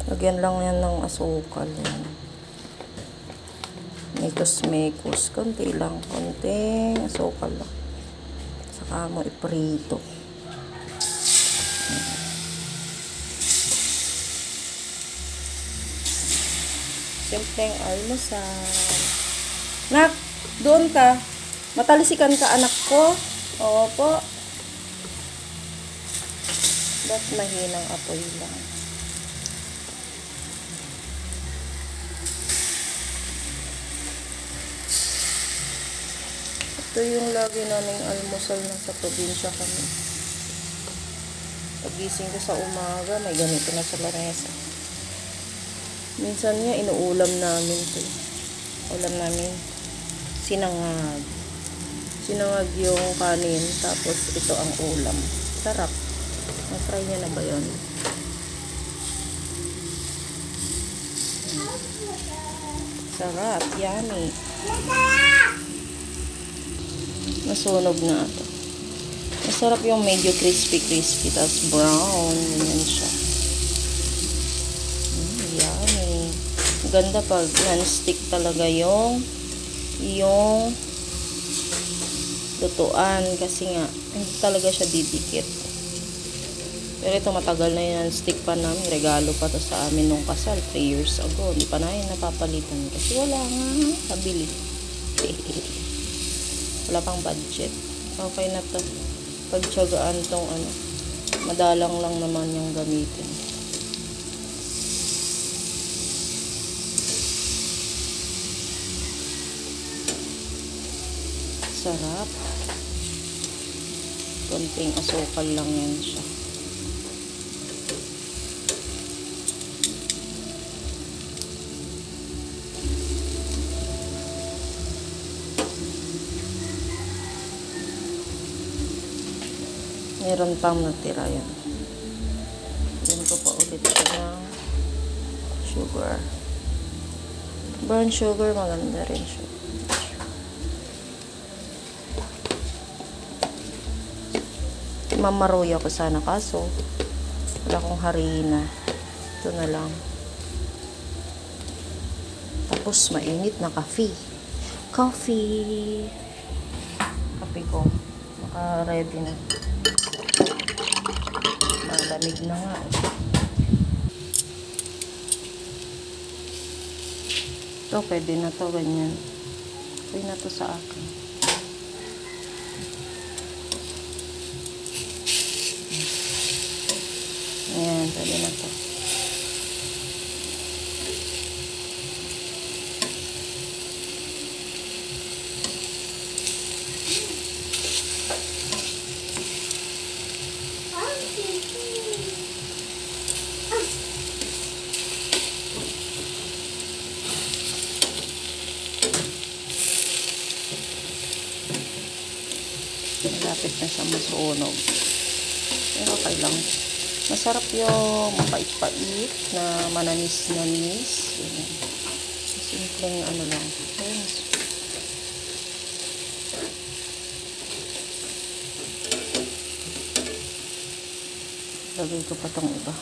Lagyan lang yan ng asukal. Yan. Mekos-mekos. Konti lang. Konting asukal lang. Saka mo iprito. Simpleng almusal. Nak, doon ka. Matalisikan ka, anak ko. Opo. Ba't mahinang apoy lang? Ito yung lagi naming almusal na sa probinsya kami. Pagising ko sa umaga, may ganito na sa lamesa. Minsan nga, inuulam namin ito. Ulam namin, sinangag. Sinangag yung kanin, tapos ito ang ulam. Sarap. Na-try niya na ba yun? Sarap, yummy. Nasunog na ito. Masarap yung medyo crispy, tapos brown. Ganyan siya. Yummy. Ganda pag non-stick talaga yung lutuan. Kasi nga, hindi talaga siya didikit. Pero ito matagal na yan, stick pa namin. Regalo pa to sa amin nung kasal 3 years ago. Hindi pa na yun napapalitan kasi wala nga nabili. Wala pang budget. Okay na to. Pagtsagaan tong ano. Madalang lang naman yung gamitin. Sarap. Konting asukal lang yan siya. Meron pang natira yan. Yan ko pa ulit siya ng sugar. Brown sugar, maganda rin siya. Mamaruya ko sana kaso wala akong harina. Ito na lang. Tapos mainit na coffee. Coffee ko. Naka-ready na. Malamig na nga. Ito, pwede na to, ganyan. Pwede na to sa akin. Ayan, pwede na to. Malapit na siya masunog. Pero okay lang. Masarap yung mapait-pait na mananis-nanis. Simpleng ano lang. Ayan. Lagay ko pa tong iba.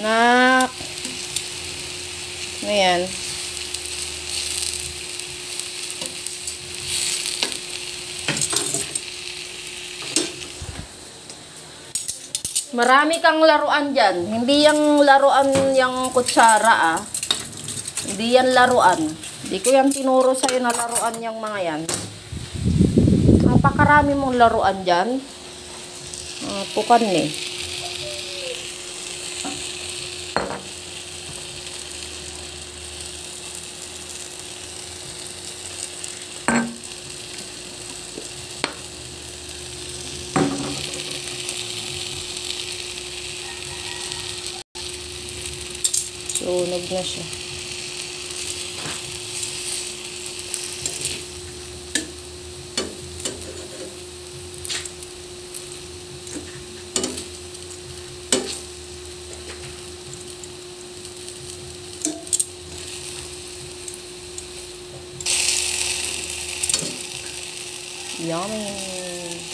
Nak! Ano yan? Marami kang laruan dyan. Hindi yung laruan yung kutsara, ah. Hindi yan laruan. Hindi ko yan tinuro sa'yo na laruan yung mga yan. Napakarami mong laruan dyan. Pukan eh. Sunog na siya. Yummy!